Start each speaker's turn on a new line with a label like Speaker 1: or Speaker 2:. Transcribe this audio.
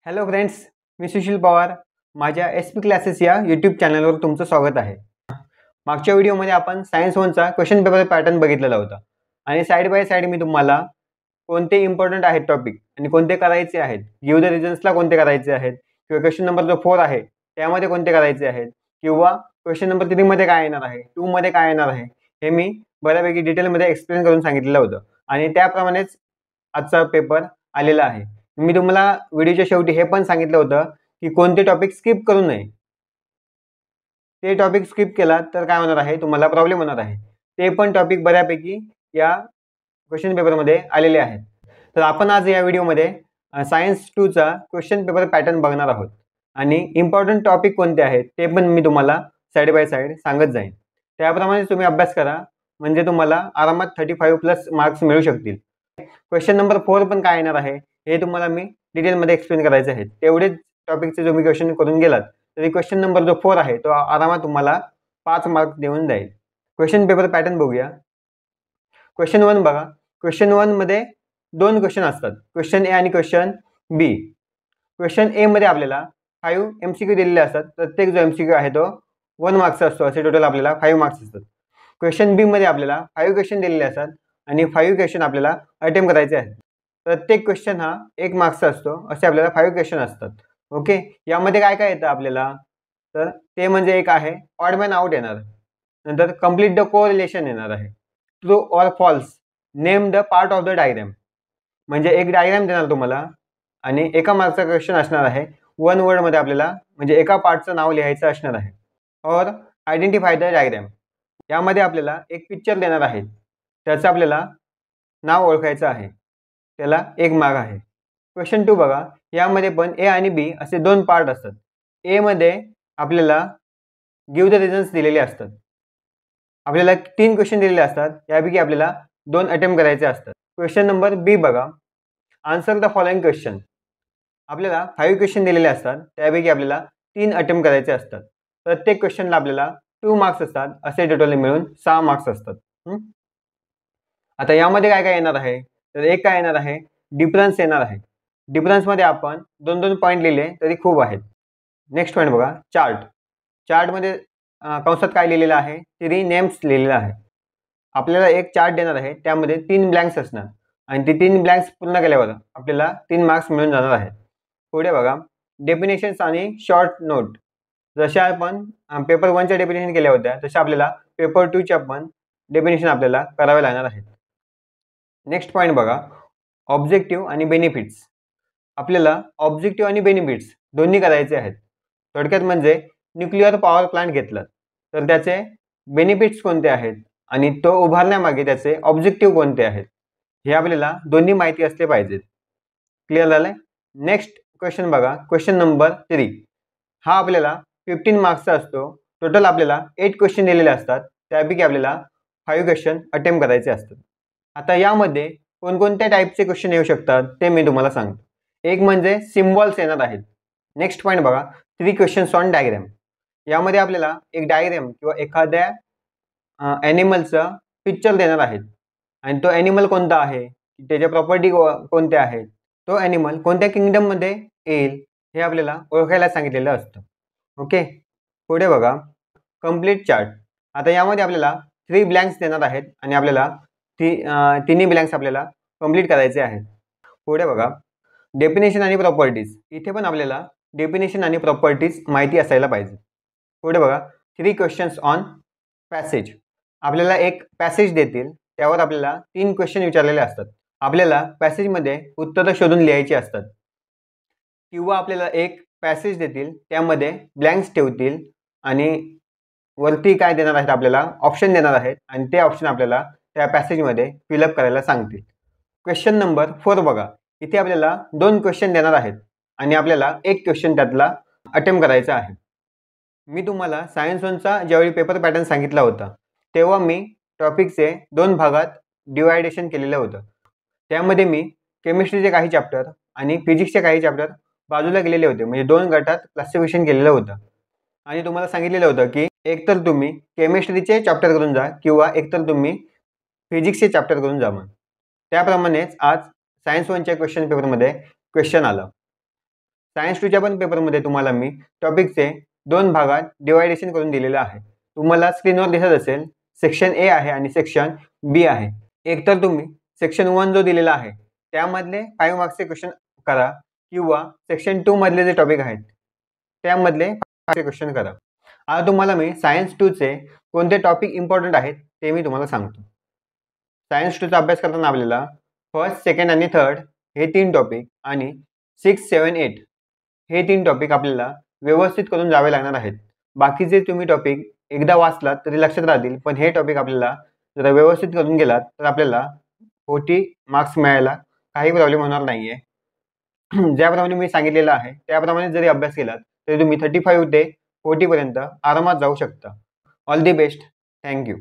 Speaker 1: Hello friends, मी सुशील पवार. माझ्या SP classes या YouTube चॅनलवर तुमचं स्वागत आहे. मागच्या व्हिडिओमध्ये आपण सायन्स 1चा क्वेश्चन पेपर पॅटर्न बघितलेला होता आणि साईड बाय साईड मी तुम्हाला कोणते इम्पॉर्टंट आहेत टॉपिक आणि कोणते करायचे आहेत, गिव्ह द रिझन्सला कोणते करायचे आहेत, किंवा क्वेश्चन नंबर जो 4 आहे त्यामध्ये कोणते करायचे आहेत, किंवा क्वेश्चन नंबर 3 मध्ये काय येणार आहे, 2 मध्ये काय येणार आहे, हे मी बऱ्यापैकी डिटेलमध्ये एक्सप्लेन करून सांगितलेलं होतं आणि त्याप्रमाणेच आजचा पेपर आलेला आहे. मी तुम्हाला व्हिडिओच्या शेवटी हे पण सांगितलं होतं की कोणते टॉपिक स्किप करू नये. ते टॉपिक स्किप केला तर काय होणार आहे, तुम्हाला प्रॉब्लेम होणार आहे. ते पण टॉपिक बऱ्यापैकी या क्वेश्चन पेपरमध्ये आलेले आहेत. तर आपण आज या व्हिडिओमध्ये सायन्स 2चा क्वेश्चन पेपर पॅटर्न बघणार आहोत आणि इम्पॉर्टंट टॉपिक कोणते आहेत ते पण मी तुम्हाला साईड बाय साईड सांगत जाईन. त्याप्रमाणे तुम्ही अभ्यास करा, म्हणजे तुम्हाला आरामात 35+ मार्क्स मिळू शकतील. क्वेश्चन नंबर 4 पण काय येणार आहे हे तुम्हाला मी डिटेलमध्ये एक्सप्लेन करायचे आहे. तेवढेच टॉपिकचे जो मी क्वेश्चन करून गेलात तरी क्वेश्चन नंबर जो 4 आहे तो आरामात तुम्हाला 5 मार्क देऊन जाईल. क्वेश्चन पेपर पॅटर्न बघूया. क्वेश्चन 1 बघा. क्वेश्चन 1 मध्ये 2 क्वेश्चन असतात, क्वेश्चन ए आणि क्वेश्चन बी. क्वेश्चन ए मध्ये आपल्याला 5 MCQ दिलेले असतात. प्रत्येक जो MCQ आहे तो 1 मार्क्सचा असतो. असे टोटल आपल्याला 5 मार्क्स असतात. क्वेश्चन बी मध्ये आपल्याला 5 क्वेश्चन दिलेले असतात आणि 5 क्वेश्चन आपल्याला अटेम्प्ट करायचे आहेत. प्रत्येक क्वेश्चन हा 1 मार्क्सचा असतो. असे आपल्याला 5 क्वेश्चन असतात. ओके, यामध्ये काय काय येतं आपल्याला, तर ते म्हणजे एक आहे ऑड मॅन आउट येणार, नंतर कंप्लीट द कोरिलेशन येणार आहे, true or false, name the part of the diagram, म्हणजे एक डायग्राम देणार तुम्हाला आणि एका मार्क्सचा क्वेश्चन असणार आहे. 1 वर्ड मध्ये आपल्याला म्हणजे एका पार्टचं नाव लिहायचं असणार आहे. और आयडेंटिफाय द डायग्राम, यामध्ये आपल्याला एक पिक्चर देणार आहे, त्याचं आपल्याला नाव ओळखायचं आहे, त्याला 1 मार्क आहे. क्वेश्चन 2 बघा. यामध्ये पण ए आणि बी असे 2 पार्ट असतात. ए मध्ये आपल्याला गिव्ह द रिझन्स दिलेले असतात. आपल्याला 3 क्वेश्चन दिलेले असतात, यापैकी आपल्याला 2 अटेम्प्ट करायचे असतात. क्वेश्चन नंबर बी बघा. आन्सर द फॉलोइंग क्वेश्चन, आपल्याला 5 क्वेश्चन दिलेले असतात, त्यापैकी आपल्याला 3 अटेम्प्ट करायचे असतात. प्रत्येक क्वेश्चनला आपल्याला 2 मार्क्स असतात. असे टोटल मिळून 6 मार्क्स असतात. आता यामध्ये काय काय येणार आहे, तर एक काय येणार आहे, डिफरन्स येणार आहे. डिफरन्स मध्ये आपण 2-2 पॉईंट लिहिले तरी खूप आहेत. नेक्स्ट पॉईंट बघा. चार्ट. चार्टमध्ये कंसात काय लिहिलेलं आहे, 3 नेम्स लिहिलेलं आहे. आपल्याला एक चार्ट देणार आहे, त्यामध्ये 3 ब्लँक्स असणार आणि ते 3 ब्लँक्स पूर्ण केल्यावर आपल्याला 3 मार्क्स मिळून जाणार आहेत. पुढे बघा. डेफिनेशन्स आणि शॉर्ट नोट. जशा आपण पेपर 1च्या डेफिनेशन केल्या होत्या तशा आपल्याला पेपर 2च्या पण डेफिनेशन आपल्याला करावे लागणार आहेत. नेक्स्ट पॉईंट बघा. ऑब्जेक्टिव्ह आणि बेनिफिट्स. आपल्याला ऑब्जेक्टिव्ह आणि बेनिफिट्स दोन्ही करायचे आहेत. थोडक्यात म्हणजे न्यूक्लिअर पॉवर प्लांट घेतलं तर त्याचे बेनिफिट्स कोणते आहेत आणि तो उभारण्यामागे त्याचे ऑब्जेक्टिव्ह कोणते आहेत, हे आपल्याला दोन्ही माहिती असले पाहिजेत. क्लिअर झालंय. नेक्स्ट क्वेश्चन बघा. क्वेश्चन नंबर 3 हा आपल्याला 15 मार्क्सचा असतो. टोटल आपल्याला 8 क्वेश्चन दिलेले असतात, त्यापैकी आपल्याला 5 क्वेश्चन अटेम्प्ट करायचे असतात. आता यामध्ये कोणकोणत्या टाईपचे क्वेश्चन येऊ शकतात ते मी तुम्हाला सांगतो. एक म्हणजे सिम्बॉल्स येणार आहेत. नेक्स्ट पॉईंट बघा. 3 क्वेश्चन्स ऑन डायग्राम. यामध्ये आपल्याला एक डायग्राम किंवा एखाद्या ॲनिमलचं पिक्चर देणार आहेत आणि तो ॲनिमल कोणता आहे, त्याच्या प्रॉपर्टी कोणत्या आहेत, तो ॲनिमल कोणत्या किंगडममध्ये येईल हे आपल्याला ओळखायला सांगितलेलं असतं. ओके. पुढे बघा. Complete chart. आता यामध्ये आपल्याला 3 ब्लँक्स देणार आहेत आणि आपल्याला तिन्ही ब्लँक्स आपल्याला कंप्लीट करायचे आहेत. पुढे बघा. डेफिनेशन आणि प्रॉपर्टीज. इथे पण आपल्याला डेफिनेशन आणि प्रॉपर्टीज माहिती असायला पाहिजे. पुढे बघा. 3 क्वेश्चन्स ऑन पॅसेज. आपल्याला एक पॅसेज देतील, त्यावर आपल्याला 3 क्वेश्चन विचारलेले असतात. आपल्याला पॅसेजमध्ये उत्तरं शोधून लिहायची असतात, किंवा आपल्याला एक पॅसेज देतील, त्यामध्ये ब्लँक्स ठेवतील आणि वरती काय देणार आहेत, आपल्याला ऑप्शन देणार आहेत आणि ते ऑप्शन आपल्याला त्या पॅसेजमध्ये फिलअप करायला सांगतील. क्वेश्चन नंबर 4 बघा. इथे आपल्याला 2 क्वेश्चन देणार आहेत आणि आपल्याला एक क्वेश्चन त्यातला अटेम्प्ट करायचा आहे. मी तुम्हाला सायन्स 1चा ज्यावेळी पेपर पॅटर्न सांगितला होता तेव्हा मी टॉपिकचे 2 भागात डिवायडेशन केलेलं होतं. त्यामध्ये मी केमिस्ट्रीचे काही चॅप्टर आणि फिजिक्सचे काही चॅप्टर बाजूला केलेले होते, म्हणजे 2 गटात क्लासिफिकेशन केलेलं होतं आणि तुम्हाला सांगितलेलं होतं की एकतर तुम्ही केमिस्ट्रीचे चॅप्टर करून जा किंवा एकतर तुम्ही फिजिक्सचे चॅप्टर करून जा. त्याप्रमाणेच आज सायन्स 1च्या क्वेश्चन पेपरमध्ये क्वेश्चन आलं. सायन्स 2च्या पण पेपरमध्ये तुम्हाला मी टॉपिकचे 2 भागात डिवायडेशन करून दिलेलं आहे. तुम्हाला स्क्रीनवर दिसत असेल सेक्शन ए आहे आणि सेक्शन बी आहे. एक तर तुम्ही सेक्शन 1 जो दिलेला आहे त्यामधले 5 मार्क्सचे क्वेश्चन करा किंवा सेक्शन 2 मधले जे टॉपिक आहेत त्यामधले 5 क्वेश्चन करा. आता तुम्हाला मी सायन्स 2चे कोणते टॉपिक इम्पॉर्टंट आहेत ते मी तुम्हाला सांगतो. सायन्स 2चा अभ्यास करताना आपल्याला फर्स्ट, सेकंड आणि थर्ड हे 3 टॉपिक आणि 6, 7, 8 हे 3 टॉपिक आपल्याला व्यवस्थित करून जावे लागणार आहेत. बाकीचे तुम्ही टॉपिक एकदा वाचलात तरी लक्षात राहतील, पण हे टॉपिक आपल्याला जर व्यवस्थित करून गेलात तर आपल्याला 40 मार्क्स मिळायला काही प्रॉब्लेम होणार नाहीये. ज्याप्रमाणे मी सांगितलेलं आहे त्याप्रमाणे जरी अभ्यास केलात तरी तुम्ही 35 ते 40 पर्यंत आरामात जाऊ शकता. All the best. Thank you.